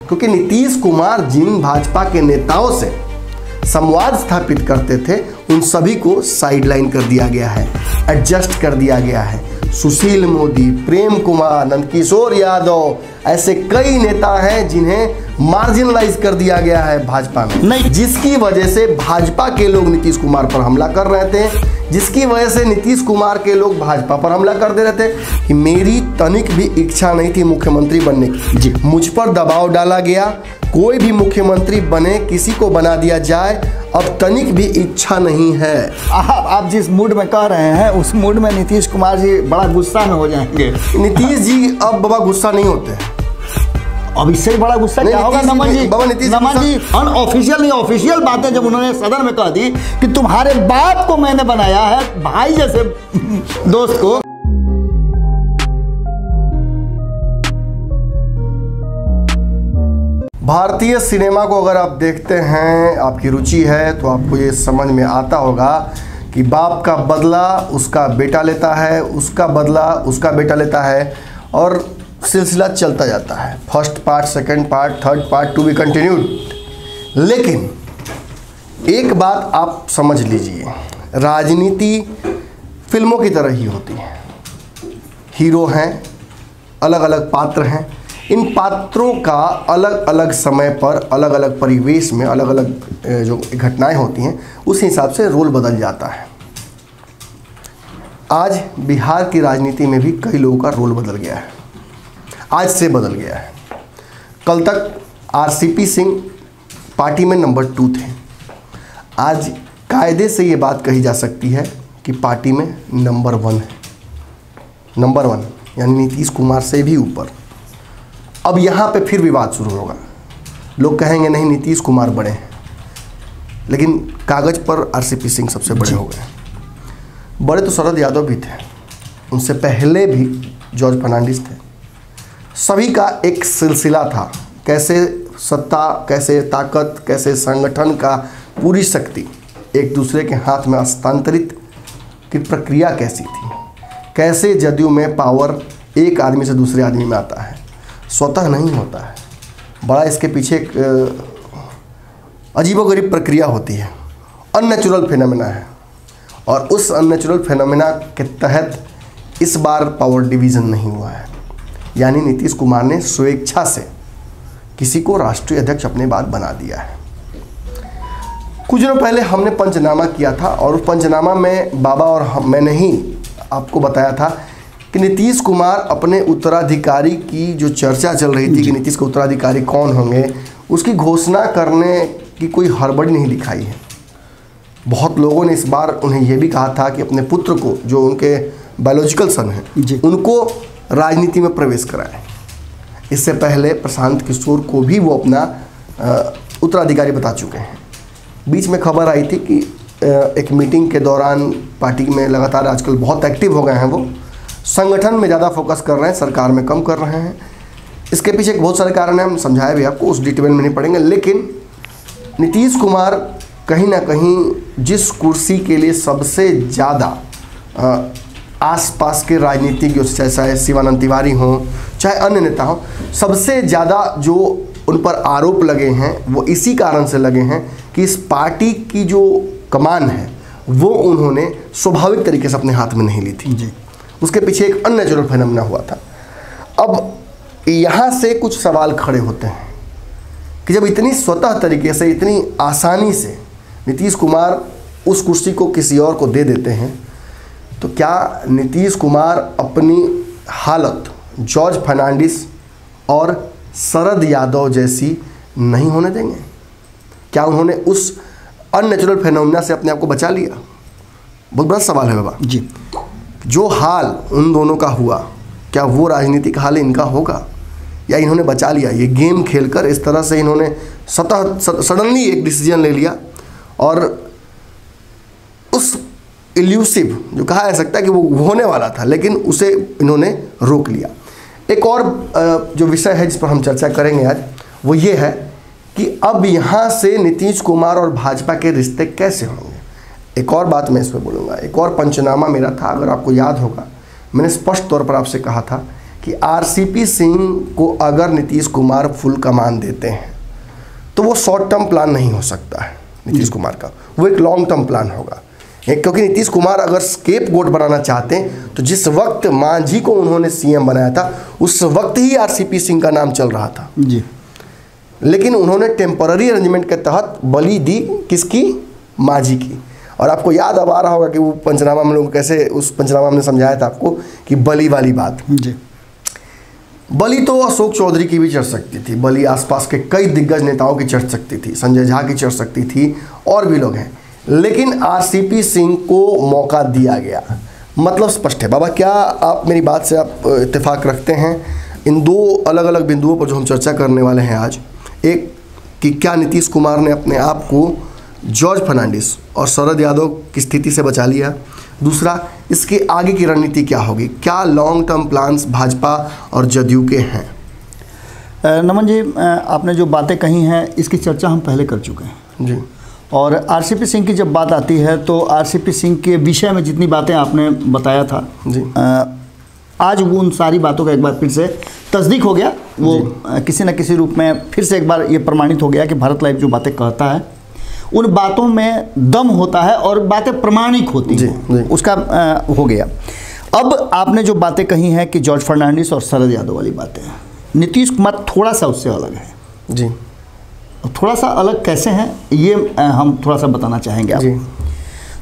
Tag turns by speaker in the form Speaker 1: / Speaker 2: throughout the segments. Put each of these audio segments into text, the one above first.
Speaker 1: क्योंकि नीतीश कुमार जिन भाजपा के नेताओं से संवाद स्थापित करते थे उन सभी को साइडलाइन कर दिया गया है, एडजस्ट कर दिया गया है। सुशील मोदी, प्रेम कुमार, नंदकिशोर यादव, ऐसे कई नेता हैं जिन्हें मार्जिनलाइज कर दिया गया है भाजपा में, नहीं, जिसकी वजह से भाजपा के लोग नीतीश कुमार पर हमला कर रहे थे, जिसकी वजह से नीतीश कुमार के लोग भाजपा पर हमला कर दे रहे थे कि मेरी तनिक भी इच्छा नहीं थी मुख्यमंत्री बनने की जी, मुझ पर दबाव डाला गया, कोई भी मुख्यमंत्री बने, किसी को बना दिया जाए, अब तनिक भी इच्छा नहीं है।
Speaker 2: आप जिस मूड में कह रहे हैं उस मूड में नीतीश कुमार जी बड़ा गुस्सा में हो जाएंगे।
Speaker 1: नीतीश जी अब बाबा गुस्सा नहीं होते हैं।
Speaker 2: अब इससे बड़ा गुस्सा क्या होगा नमन जी? नमन जी अनऑफिशियल नहीं ऑफिशियल बातें जब उन्होंने सदन में कह दी कि तुम्हारे बाप को मैंने बनाया है भाई जैसे दोस्त को।
Speaker 1: भारतीय सिनेमा को अगर आप देखते हैं, आपकी रुचि है, तो आपको ये समझ में आता होगा कि बाप का बदला उसका बेटा लेता है, उसका बदला उसका बेटा लेता है और सिलसिला चलता जाता है। First part, second part, third part to be continued. लेकिन एक बात आप समझ लीजिए, राजनीति फिल्मों की तरह ही होती है। हीरो हैं, अलग अलग पात्र हैं, इन पात्रों का अलग अलग समय पर, अलग अलग परिवेश में, अलग अलग जो घटनाएं होती हैं उस हिसाब से रोल बदल जाता है। आज बिहार की राजनीति में भी कई लोगों का रोल बदल गया है, आज से बदल गया है। कल तक आरसीपी सिंह पार्टी में नंबर 2 थे, आज कायदे से ये बात कही जा सकती है कि पार्टी में नंबर 1 है। नंबर 1 यानी नीतीश कुमार से भी ऊपर। अब यहाँ पे फिर विवाद शुरू होगा, लोग कहेंगे नहीं नीतीश कुमार बड़े हैं, लेकिन कागज़ पर आरसीपी सिंह सबसे बड़े हो गए। बड़े तो शरद यादव भी थे, उनसे पहले भी जॉर्ज फर्नांडिस थे। सभी का एक सिलसिला था, कैसे सत्ता, कैसे ताकत, कैसे संगठन का पूरी शक्ति एक दूसरे के हाथ में हस्तांतरित की प्रक्रिया कैसी थी, कैसे जदयू में पावर एक आदमी से दूसरे आदमी में आता है, स्वतः नहीं होता है। बड़ा इसके पीछे एक अजीबोगरीब प्रक्रिया होती है, अननेचुरल फिनोमेना है। और उस अननेचुरल फिनोमेना के तहत इस बार पावर डिवीज़न नहीं हुआ है, यानी नीतीश कुमार ने स्वेच्छा से किसी को राष्ट्रीय अध्यक्ष अपने बाद बना दिया है। कुछ दिनों पहले हमने पंचनामा किया था और उस पंचनामा में बाबा और मैंने ही आपको बताया था कि नीतीश कुमार अपने उत्तराधिकारी की जो चर्चा चल रही थी कि नीतीश के उत्तराधिकारी कौन होंगे, उसकी घोषणा करने की कोई हड़बड़ी नहीं दिखाई है। बहुत लोगों ने इस बार उन्हें यह भी कहा था कि अपने पुत्र को, जो उनके बायोलॉजिकल सन हैं, उनको राजनीति में प्रवेश कराएं। इससे पहले प्रशांत किशोर को भी वो अपना उत्तराधिकारी बता चुके हैं। बीच में खबर आई थी कि एक मीटिंग के दौरान पार्टी में लगातार आजकल बहुत एक्टिव हो गए हैं, वो संगठन में ज़्यादा फोकस कर रहे हैं, सरकार में कम कर रहे हैं। इसके पीछे बहुत सारे कारण हैं, हम समझाए भी आपको, उस डिटेल में नहीं पड़ेंगे। लेकिन नीतीश कुमार कहीं ना कहीं जिस कुर्सी के लिए सबसे ज़्यादा आसपास के राजनीतिज्ञ, चाहे शिवानंद तिवारी हों, चाहे अन्य नेता हों, सबसे ज़्यादा जो उन पर आरोप लगे हैं वो इसी कारण से लगे हैं कि इस पार्टी की जो कमान है वो उन्होंने स्वाभाविक तरीके से अपने हाथ में नहीं ली थी जी। उसके पीछे एक अननेचुरल फिनोमेना हुआ था। अब यहाँ से कुछ सवाल खड़े होते हैं कि जब इतनी स्वतः तरीके से, इतनी आसानी से नीतीश कुमार उस कुर्सी को किसी और को दे देते हैं, तो क्या नीतीश कुमार अपनी हालत जॉर्ज फर्नांडिस और शरद यादव जैसी नहीं होने देंगे? क्या उन्होंने उस अननेचुरल फिनोमेना से अपने आप को बचा लिया? बहुत बड़ा सवाल है बाबा जी। जो हाल उन दोनों का हुआ, क्या वो राजनीतिक हाल इनका होगा या इन्होंने बचा लिया? ये गेम खेलकर इस तरह से इन्होंने सडनली एक डिसीजन ले लिया और उस इल्यूसिव, जो कहा जा सकता है कि वो होने वाला था, लेकिन उसे इन्होंने रोक लिया। एक और जो विषय है जिस पर हम चर्चा करेंगे आज, वो ये है कि अब यहाँ से नीतीश कुमार और भाजपा के रिश्ते कैसे होंगे। एक और बात मैं इसमें बोलूँगा, एक और पंचनामा मेरा था, अगर आपको याद होगा, मैंने स्पष्ट तौर पर आपसे कहा था कि आरसीपी सिंह को अगर नीतीश कुमार फुल कमान देते हैं तो वो शॉर्ट टर्म प्लान नहीं हो सकता है नीतीश कुमार का, वो एक लॉन्ग टर्म प्लान होगा। क्योंकि नीतीश कुमार अगर स्केप गोट बनाना चाहते हैं तो जिस वक्त मांझी को उन्होंने सीएम बनाया था उस वक्त ही आरसीपी सिंह का नाम चल रहा था
Speaker 2: जी,
Speaker 1: लेकिन उन्होंने टेम्पररी अरेंजमेंट के तहत बलि दी किसकी, मांझी की। और आपको याद अब आ रहा होगा कि वो पंचनामा में लोग कैसे, उस पंचनामा में समझाया था आपको कि बलि वाली बात
Speaker 2: जी।
Speaker 1: बलि तो अशोक चौधरी की भी चढ़ सकती थी, बलि आसपास के कई दिग्गज नेताओं की चढ़ सकती थी, संजय झा की चढ़ सकती थी, और भी लोग हैं, लेकिन आरसीपी सिंह को मौका दिया गया। मतलब स्पष्ट है बाबा, क्या आप मेरी बात से आप इत्तेफाक रखते हैं इन दो अलग अलग बिंदुओं पर जो हम चर्चा करने वाले हैं आज? एक कि क्या नीतीश कुमार ने अपने आप को जॉर्ज फर्नांडिस और शरद यादव की स्थिति से बचा लिया? दूसरा, इसके आगे की रणनीति क्या होगी? क्या लॉन्ग टर्म प्लान्स भाजपा और जदयू के हैं?
Speaker 2: नमन जी, आपने जो बातें कही हैं इसकी चर्चा हम पहले कर चुके हैं
Speaker 1: जी।
Speaker 2: और आरसीपी सिंह की जब बात आती है तो आरसीपी सिंह के विषय में जितनी बातें आपने बताया था
Speaker 1: जी,
Speaker 2: आज वो उन सारी बातों का एक बार फिर से तस्दीक हो गया। वो किसी न किसी रूप में फिर से एक बार ये प्रमाणित हो गया कि भारत लाइव जो बातें कहता है उन बातों में दम होता है और बातें प्रमाणिक होती हैं, उसका हो गया। अब आपने जो बातें कही हैं कि जॉर्ज फर्नांडिस और शरद यादव वाली बातें हैं, नीतीश कुमार थोड़ा सा उससे अलग है
Speaker 1: जी।
Speaker 2: थोड़ा सा अलग कैसे हैं ये हम थोड़ा सा बताना चाहेंगे आप।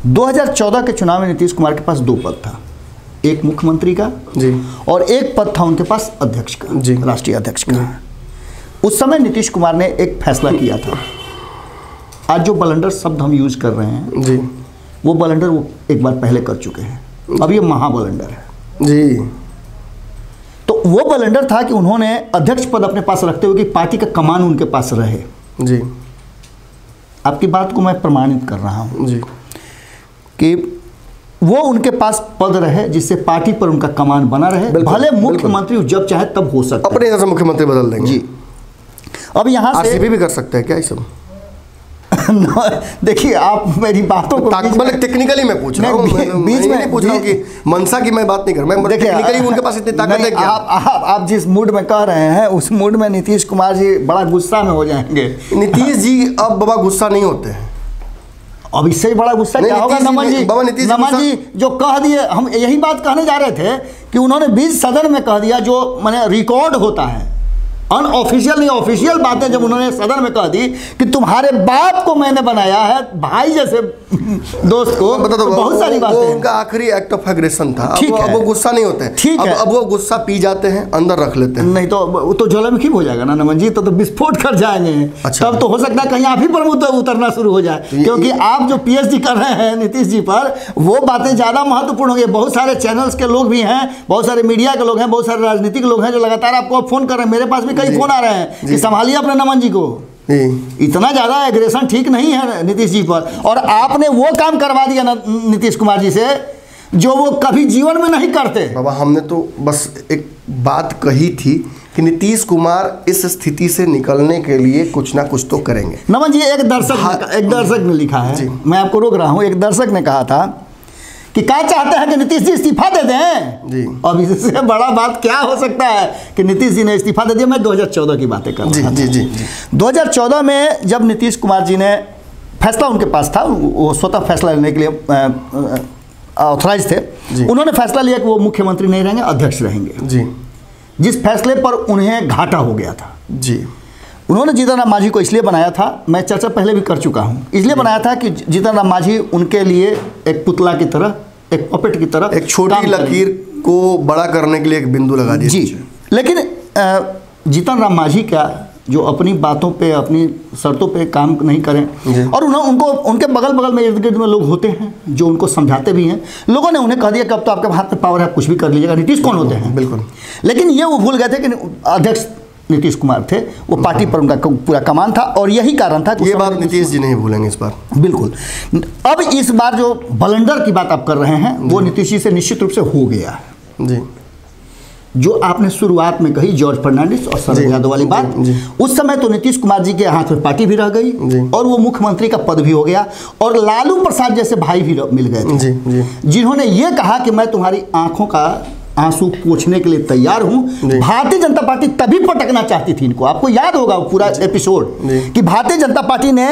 Speaker 2: 2014 के चुनाव में नीतीश कुमार के पास दो पद था, एक मुख्यमंत्री का
Speaker 1: जी
Speaker 2: और एक पद था उनके पास अध्यक्ष का
Speaker 1: जी,
Speaker 2: राष्ट्रीय अध्यक्ष का। उस समय नीतीश कुमार ने एक फैसला किया था। आज जो बलंडर शब्द हम यूज कर रहे हैं
Speaker 1: जी,
Speaker 2: वो बलंडर वो एक बार पहले कर चुके हैं, अब ये महाबलंडर है
Speaker 1: जी।
Speaker 2: तो वो बलंडर था कि उन्होंने अध्यक्ष पद अपने पास रखते हुए कि पार्टी का कमान उनके पास रहे
Speaker 1: जी।
Speaker 2: आपकी बात को मैं प्रमाणित कर रहा हूं
Speaker 1: जी
Speaker 2: कि वो उनके पास पद रहे जिससे पार्टी पर उनका कमान बना रहे, भले मुख्यमंत्री जब चाहे तब हो सकता है,
Speaker 1: अपने हिसाब से मुख्यमंत्री बदल देंगे जी।
Speaker 2: अब यहाँ से
Speaker 1: आरसीपी भी कर सकते हैं क्या ये सब?
Speaker 2: देखिए आप मेरी बातों को
Speaker 1: मतलब टेक्निकली मैं पूछ रहा हूँ, बीच में पूछ रहा हूँ कि मनसा की मैं बात नहीं कर रहा, मैं टेक्निकली उनके पास इतनी ताकत है क्या?
Speaker 2: आप जिस मूड में कह रहे हैं उस मूड में नीतीश कुमार जी बड़ा गुस्सा में हो जाएंगे।
Speaker 1: नीतीश जी अब बाबा गुस्सा नहीं होते हैं,
Speaker 2: अब इससे बड़ा गुस्सा क्या होगा नमन जी? नमन जी जो कह दिए, हम यही बात कहने जा रहे थे कि उन्होंने बीच सदन में कह दिया, जो मैंने रिकॉर्ड होता है, अनऑफिशियल नहीं ऑफिशियल बातें जब उन्होंने सदन में कह दी कि तुम्हारे बाप को मैंने बनाया है भाई जैसे दोस्त को, तो बहुत सारी बातें। वो
Speaker 1: उनका आखिरी एक्ट ऑफ एग्रेशन था। अब वो गुस्सा नहीं होते हैं,
Speaker 2: ठीक है।
Speaker 1: अब वो गुस्सा पी जाते हैं, अंदर रख लेते हैं।
Speaker 2: नहीं तो ज्वालामुखी हो जाएगा ना नमन जी, तो विस्फोट कर जाएंगे।
Speaker 1: अच्छा।
Speaker 2: तब तो हो सकता है कहीं आप ही पर उतरना शुरू हो जाए, क्योंकि आप जो पीएचडी कर रहे हैं नीतीश जी पर, वो बातें ज़्यादा महत्वपूर्ण होंगी। बहुत सारे चैनल्स के लोग भी हैं, बहुत सारे मीडिया के लोग हैं, बहुत सारे राजनीतिक लोग हैं जो लगातार आपको फोन कर रहे हैं। मेरे पास भी कई फोन आ रहे हैं कि संभालिए अपने नमन जी को, इतना ज्यादा एग्रेशन ठीक नहीं है नीतीश जी पर। और आपने वो काम करवा दिया नीतीश कुमार जी से जो वो कभी जीवन में नहीं करते।
Speaker 1: बाबा हमने तो बस एक बात कही थी कि नीतीश कुमार इस स्थिति से निकलने के लिए कुछ ना कुछ तो करेंगे।
Speaker 2: नमन जी एक दर्शक ने लिखा है, मैं आपको रोक रहा हूँ, एक दर्शक ने कहा था कि क्या चाहते हैं कि नीतीश जी इस्तीफा दे दें जी। अब इससे बड़ा बात क्या हो सकता है कि नीतीश जी ने इस्तीफा दे दिया। मैं 2014 की बातें कर रहा था। जी। 2014 में जब नीतीश कुमार जी ने फैसला उनके पास था, वो स्वतः फैसला लेने के लिए ऑथराइज थे, उन्होंने फैसला लिया कि वो मुख्यमंत्री नहीं रहेंगे, अध्यक्ष रहेंगे जी। जिस फैसले पर उन्हें घाटा हो गया था जी। उन्होंने जीतन राम मांझी को इसलिए बनाया था, मैं चर्चा पहले भी कर चुका हूँ, इसलिए बनाया था कि जीतन राम मांझी उनके लिए एक पुतला की तरह, एक पपेट की तरह,
Speaker 1: एक छोटी लकीर को बड़ा करने के लिए एक बिंदु लगा दिया
Speaker 2: जी। लेकिन जीतन राम मांझी क्या जो अपनी बातों पे, अपनी शर्तों पे काम नहीं करें, और उनको उनके बगल में इर्द गिर्द में लोग होते हैं जो उनको समझाते भी हैं। लोगों ने उन्हें कह दिया कि अब तो आपके हाथ में पावर है, कुछ भी कर लीजिएगा। नीतीश कौन होते हैं? बिल्कुल। लेकिन ये वो भूल गए थे कि अध्यक्ष नीतीश कुमार थे, वो पार्टी पर उनका पूरा कमान था, और यही कारण था कि
Speaker 1: ये बात नीतीश जी नहीं भूलेंगे इस बार।
Speaker 2: बिल्कुल। अब इस बार जो बलंडर की बात आप कर रहे हैं वो नीतीश जी से निश्चित रूप से हो गया है जी। जो आपने शुरुआत में कही जॉर्ज फर्नांडिस और शरद यादव वाली बात, उस समय तो नीतीश कुमार जी के हाथ में पार्टी भी रह गई और वो मुख्यमंत्री का पद भी हो गया, और लालू प्रसाद जैसे भाई भी मिल गए थे जिन्होंने ये कहा कि मैं तुम्हारी आंखों का आंसू पोंछने के लिए तैयार हूं। भारतीय जनता पार्टी तभी पटकना चाहती थी इनको, आपको याद होगा पूरा एपिसोड कि भारतीय जनता पार्टी ने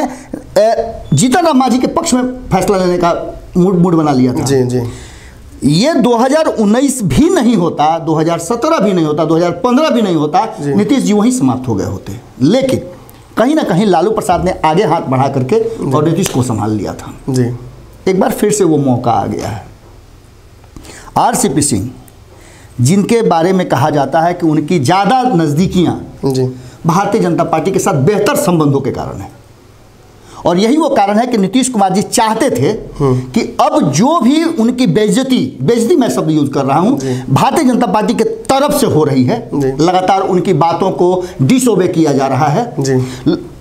Speaker 2: जीतन राम मांझी के पक्ष में फैसला लेने का मूड बना लिया था।
Speaker 1: जी जी।
Speaker 2: ये 2019 भी नहीं होता, 2017 भी नहीं होता, 2015 भी नहीं होता, नीतीश जी वहीं समाप्त हो गए होते। लेकिन कहीं ना कहीं लालू प्रसाद ने आगे हाथ बढ़ा करके और नीतीश को संभाल लिया था
Speaker 1: जी।
Speaker 2: एक बार फिर से वो मौका आ गया है। आरसीपी सिंह, जिनके बारे में कहा जाता है कि उनकी ज़्यादा नज़दीकियाँ भारतीय जनता पार्टी के साथ बेहतर संबंधों के कारण है, और यही वो कारण है कि नीतीश कुमार जी चाहते थे कि अब जो भी उनकी बेइज्जती मैं शब्द यूज कर रहा हूं, भारतीय जनता पार्टी के तरफ से हो रही है, लगातार उनकी बातों को डिसओबे किया जा रहा है।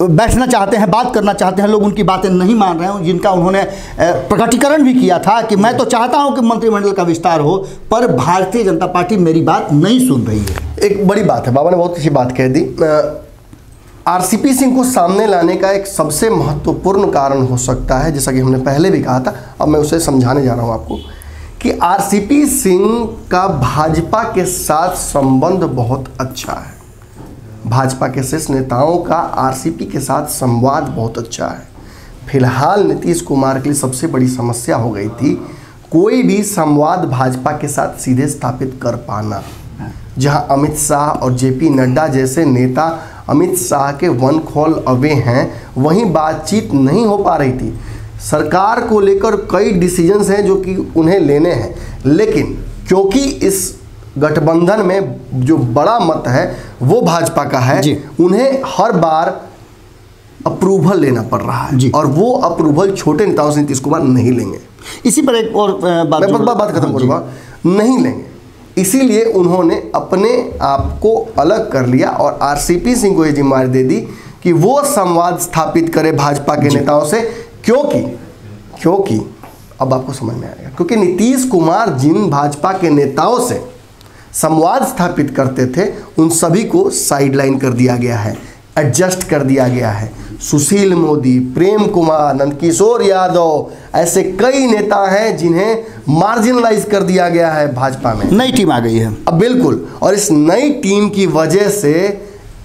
Speaker 2: बैठना चाहते हैं, बात करना चाहते हैं, लोग उनकी बातें नहीं मान रहे हैं, जिनका उन्होंने प्रकटीकरण भी किया था कि मैं तो चाहता हूं कि मंत्रिमंडल का विस्तार हो, पर भारतीय जनता पार्टी मेरी बात नहीं सुन रही है।
Speaker 1: एक बड़ी बात है, बाबा ने बहुत अच्छी बात कह दी। आरसीपी सिंह को सामने लाने का एक सबसे महत्वपूर्ण कारण हो सकता है, जैसा कि हमने पहले भी कहा था, अब मैं उसे समझाने जा रहा हूं आपको, कि आरसीपी सिंह का भाजपा के साथ संबंध बहुत अच्छा है। भाजपा के शीर्ष नेताओं का आरसीपी के साथ संवाद बहुत अच्छा है। फिलहाल नीतीश कुमार के लिए सबसे बड़ी समस्या हो गई थी कोई भी संवाद भाजपा के साथ सीधे स्थापित कर पाना। जहां अमित शाह और जेपी नड्डा जैसे नेता अमित शाह के वन कॉल अवे हैं, वहीं बातचीत नहीं हो पा रही थी। सरकार को लेकर कई डिसीजंस हैं जो कि उन्हें लेने हैं, लेकिन क्योंकि इस गठबंधन में जो बड़ा मत है वो भाजपा का है, उन्हें हर बार अप्रूवल लेना पड़ रहा है, और वो अप्रूवल छोटे नेताओं से नीतीश कुमार नहीं लेंगे।
Speaker 2: इसी पर एक और
Speaker 1: बात खत्म करूँगा, नहीं लेंगे। इसीलिए उन्होंने अपने आप को अलग कर लिया और आरसीपी सिंह को ये जिम्मेदारी दे दी कि वो संवाद स्थापित करे भाजपा के नेताओं से, क्योंकि अब आपको समझ में आएगा, क्योंकि नीतीश कुमार जिन भाजपा के नेताओं से संवाद स्थापित करते थे उन सभी को साइडलाइन कर दिया गया है, एडजस्ट कर दिया गया है। सुशील मोदी, प्रेम कुमार, नंदकिशोर यादव, ऐसे कई नेता हैं जिन्हें मार्जिनलाइज कर दिया गया है भाजपा में।
Speaker 2: नई टीम आ गई है
Speaker 1: अब, बिल्कुल, और इस नई टीम की वजह से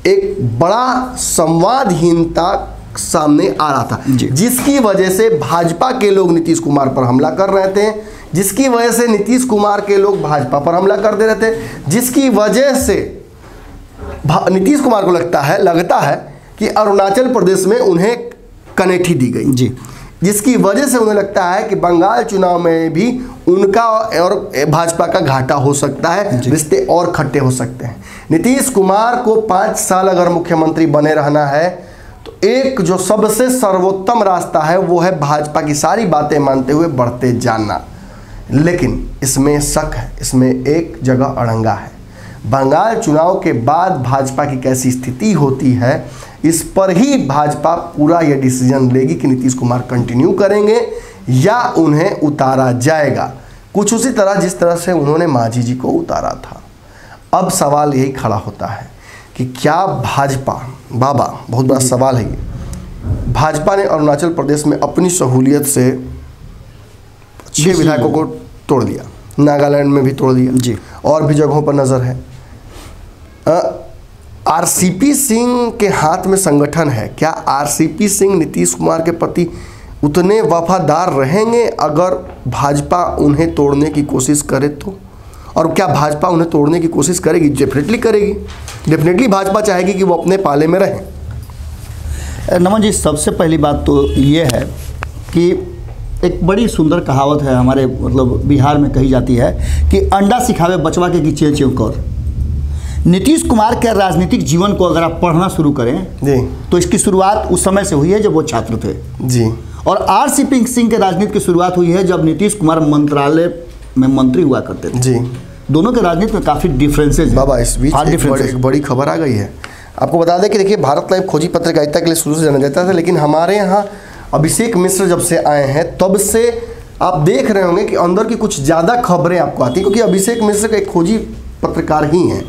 Speaker 1: एक बड़ा संवादहीनता सामने आ रहा था, जिसकी वजह से भाजपा के लोग नीतीश कुमार पर हमला कर रहे थे, जिसकी वजह से नीतीश कुमार के लोग भाजपा पर हमला कर दे रहे थे, जिसकी वजह से नीतीश कुमार को लगता है कि अरुणाचल प्रदेश में उन्हें कनेठी दी गई, जिसकी वजह से उन्हें लगता है कि बंगाल चुनाव में भी उनका और भाजपा का घाटा हो सकता है, रिश्ते और खट्टे हो सकते हैं। नीतीश कुमार को 5 साल अगर मुख्यमंत्री बने रहना है तो एक जो सबसे सर्वोत्तम रास्ता है वो है भाजपा की सारी बातें मानते हुए बढ़ते जाना। लेकिन इसमें शक है, इसमें एक जगह अड़ंगा है। बंगाल चुनाव के बाद भाजपा की कैसी स्थिति होती है, इस पर ही भाजपा पूरा यह डिसीजन लेगी कि नीतीश कुमार कंटिन्यू करेंगे या उन्हें उतारा जाएगा, कुछ उसी तरह जिस तरह से उन्होंने मांझी जी को उतारा था। अब सवाल यही खड़ा होता है कि क्या भाजपा, बाबा बहुत बड़ा सवाल है ये, भाजपा ने अरुणाचल प्रदेश में अपनी सहूलियत से 6 विधायकों को तोड़ दिया, नागालैंड में भी तोड़ दिया, और भी जगहों पर नज़र है। आरसीपी सिंह के हाथ में संगठन है, क्या आरसीपी सिंह नीतीश कुमार के प्रति उतने वफादार रहेंगे अगर भाजपा उन्हें तोड़ने की कोशिश करे तो? और क्या भाजपा उन्हें तोड़ने की कोशिश करेगी? डेफिनेटली करेगी, डेफिनेटली भाजपा चाहेगी कि वो अपने पाले में रहें।
Speaker 2: नमन जी, सबसे पहली बात तो ये है कि एक बड़ी सुंदर कहावत है हमारे मतलब बिहार में कही जाती है कि अंडा सिखावे बचवा के गिचे चौकर। नीतीश कुमार के राजनीतिक जीवन को अगर आप पढ़ना शुरू करें तो इसकी शुरुआत उस समय से हुई है जब वो छात्र थे
Speaker 1: जी, और
Speaker 2: आरसीपी सिंह के राजनीति की शुरुआत हुई है जब नीतीश कुमार मंत्रालय में मंत्री हुआ करते थे जी। दोनों के राजनीति में काफ़ी डिफरेंसेज है।
Speaker 1: बाबा, इस बीच एक बड़ी खबर आ गई है, आपको बता दें कि देखिए, भारत लाइव खोजी पत्रकारिता के लिए शुरू से जाना जाता था, लेकिन हमारे यहाँ अभिषेक मिश्र जब से आए हैं तब से आप देख रहे होंगे कि अंदर की कुछ ज़्यादा खबरें आपको आती, क्योंकि अभिषेक मिश्र का एक खोजी पत्रकार ही हैं।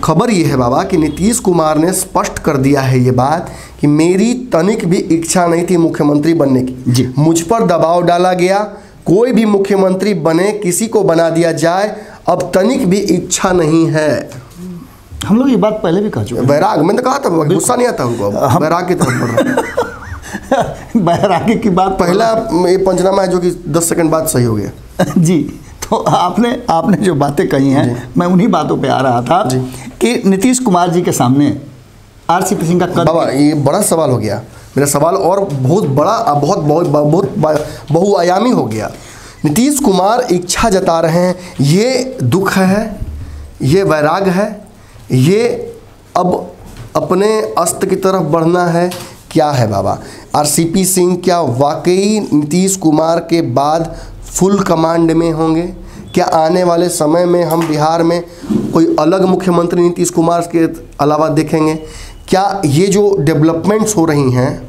Speaker 1: खबर ये है बाबा कि नीतीश कुमार ने स्पष्ट कर दिया है ये बात कि मेरी तनिक भी इच्छा नहीं थी मुख्यमंत्री बनने की, मुझ पर दबाव डाला गया कोई भी मुख्यमंत्री बने, किसी को बना दिया जाए, अब तनिक भी इच्छा नहीं है।
Speaker 2: हम लोग ये बात पहले भी कह चुके हैं।
Speaker 1: वैराग, मैंने तो कहा था, गुस्सा नहीं आता उनको, वैराग की तरफ बढ़ रहा।
Speaker 2: बैरागी की बात
Speaker 1: पहला ये पंचनामा है जो कि 10 सेकंड बाद सही हो गया।
Speaker 2: जी, तो आपने जो बातें कही हैं, मैं उन्हीं बातों पे आ रहा था कि नीतीश कुमार जी के सामने आरसीपी सिंह का कद।
Speaker 1: बाबा ये बड़ा सवाल हो गया, मेरा सवाल और बहुत बड़ा, बहुत बहुआयामी हो गया। नीतीश कुमार इच्छा जता रहे हैं, ये दुख है, ये वैराग है, ये अब अपने अस्त की तरफ बढ़ना है, क्या है बाबा? आरसीपी सिंह क्या वाकई नीतीश कुमार के बाद फुल कमांड में होंगे? क्या आने वाले समय में हम बिहार में कोई अलग मुख्यमंत्री नीतीश कुमार के अलावा देखेंगे? क्या ये जो डेवलपमेंट्स हो रही हैं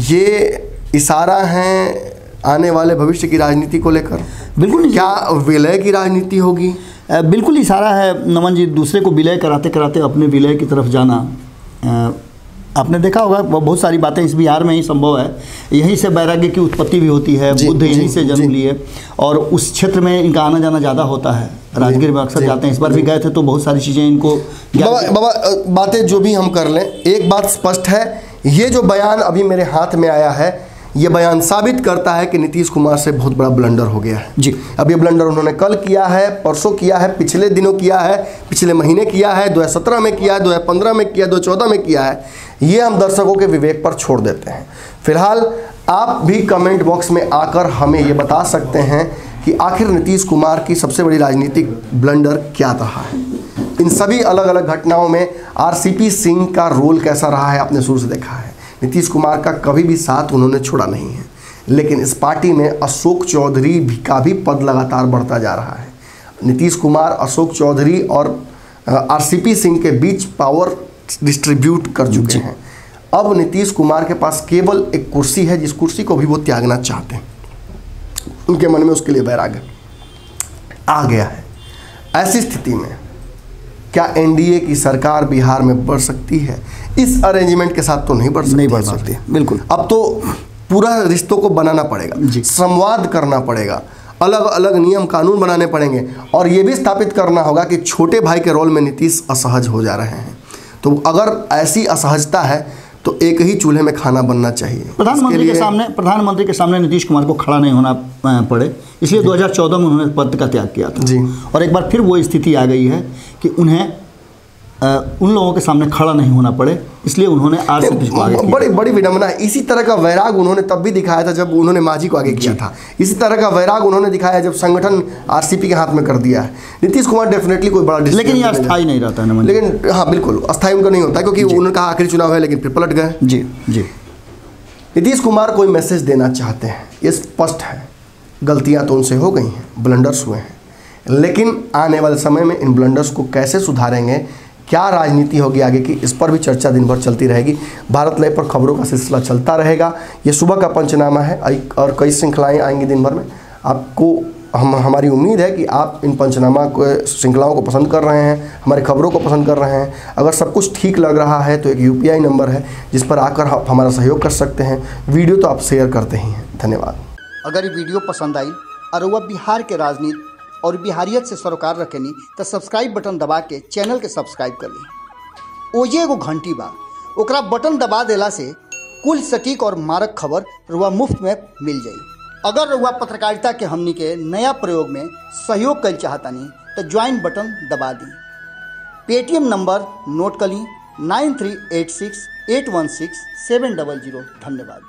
Speaker 1: ये इशारा हैं आने वाले भविष्य की राजनीति को लेकर?
Speaker 2: बिल्कुल।
Speaker 1: क्या विलय की राजनीति होगी?
Speaker 2: बिल्कुल इशारा है नमन जी, दूसरे को विलय कराते कराते अपने विलय की तरफ जाना। आपने देखा होगा बहुत सारी बातें इस बिहार में ही संभव है, यहीं से वैराग्य की उत्पत्ति भी होती है, बुद्ध यहीं से जन्म लिए और उस क्षेत्र में इनका आना जाना ज़्यादा होता है। राजगीर में अक्सर जाते हैं, इस बार भी गए थे तो बहुत सारी चीज़ें इनको।
Speaker 1: बाबा बातें जो भी हम कर लें, एक बात स्पष्ट है, ये जो बयान अभी मेरे हाथ में आया है, ये बयान साबित करता है कि नीतीश कुमार से बहुत बड़ा ब्लंडर हो गया है। जी, अब ये ब्लंडर उन्होंने कल किया है, परसों किया है, पिछले दिनों किया है, पिछले महीने किया है, 2017 में किया है, 2015 में किया, 2014 में किया है। ये हम दर्शकों के विवेक पर छोड़ देते हैं। फिलहाल आप भी कमेंट बॉक्स में आकर हमें ये बता सकते हैं कि आखिर नीतीश कुमार की सबसे बड़ी राजनीतिक ब्लंडर क्या रहा है। इन सभी अलग अलग घटनाओं में आरसीपी सिंह का रोल कैसा रहा है, आपने शुरू से देखा है। नीतीश कुमार का कभी भी साथ उन्होंने छोड़ा नहीं है, लेकिन इस पार्टी में अशोक चौधरी का भी पद लगातार बढ़ता जा रहा है। नीतीश कुमार, अशोक चौधरी और आरसीपी सिंह के बीच पावर डिस्ट्रीब्यूट कर चुके हैं। अब नीतीश कुमार के पास केवल एक कुर्सी है, जिस कुर्सी को भी वो त्यागना चाहते हैं। उनके मन में उसके लिए वैराग्य आ गया है। ऐसी स्थिति में क्या एनडीए की सरकार बिहार में बढ़ सकती है? इस अरेंजमेंट के साथ तो नहीं बढ़ सकती।
Speaker 2: बिल्कुल।
Speaker 1: अब तो पूरा रिश्तों को बनाना पड़ेगा, संवाद करना पड़ेगा, अलग अलग नियम कानून बनाने पड़ेंगे और ये भी स्थापित करना होगा कि छोटे भाई के रोल में नीतीश असहज हो जा रहे हैं। तो अगर ऐसी असहजता है तो एक ही चूल्हे में खाना बनना चाहिए।
Speaker 2: प्रधानमंत्री के सामने नीतीश कुमार को खड़ा नहीं होना पड़े, इसलिए 2014 में उन्होंने पद का त्याग किया था जी। और एक बार फिर वो स्थिति आ गई है कि उन्हें उन लोगों के सामने खड़ा नहीं होना पड़े, इसलिए उन्होंने आरसीपी को आगे किया।
Speaker 1: बड़ी विडंबना है। इसी तरह का वैराग उन्होंने तब भी दिखाया था जब उन्होंने मांझी को आगे किया था। इसी तरह का वैराग उन्होंने दिखाया जब संगठन आरसीपी के हाथ में कर दिया है। नीतीश कुमार डेफिनेटली कोई बड़ा,
Speaker 2: लेकिन ये अस्थायी नहीं रहता है।
Speaker 1: लेकिन हाँ बिल्कुल अस्थायी उनका नहीं होता, क्योंकि उन्होंने कहा आखिरी चुनाव है, लेकिन फिर पलट गए।
Speaker 2: जी जी।
Speaker 1: नीतीश कुमार कोई मैसेज देना चाहते हैं, ये स्पष्ट है। गलतियाँ तो उनसे हो गई हैं, ब्लंडर्स हुए हैं, लेकिन आने वाले समय में इन ब्लंडर्स को कैसे सुधारेंगे, क्या राजनीति होगी आगे की, इस पर भी चर्चा दिन भर चलती रहेगी। भारत लाइव पर खबरों का सिलसिला चलता रहेगा। ये सुबह का पंचनामा है और कई श्रृंखलाएं आएंगी दिन भर में। आपको हमारी उम्मीद है कि आप इन पंचनामा श्रृंखलाओं को पसंद कर रहे हैं, हमारी खबरों को पसंद कर रहे हैं। अगर सब कुछ ठीक लग रहा है तो एक UPI नंबर है जिस पर आकर आप हमारा सहयोग कर सकते हैं। वीडियो तो आप शेयर करते ही हैं। धन्यवाद।
Speaker 2: अगर ये वीडियो पसंद आई और वह बिहार के राजनीति और बिहारियत से सरोकार रखेनी तो सब्सक्राइब बटन दबा के चैनल के सब्सक्राइब कर ली। ओजे एगो घंटी बा, ओकरा बटन दबा देला से कुल सटीक और मारक खबर रुआ मुफ्त में मिल जाई। अगर रुआ पत्रकारिता के हमनी के नया प्रयोग में सहयोग कर चाहतानी तो ज्वाइन बटन दबा दी। पेटीएम नंबर नोट कर ली 9386816700। धन्यवाद।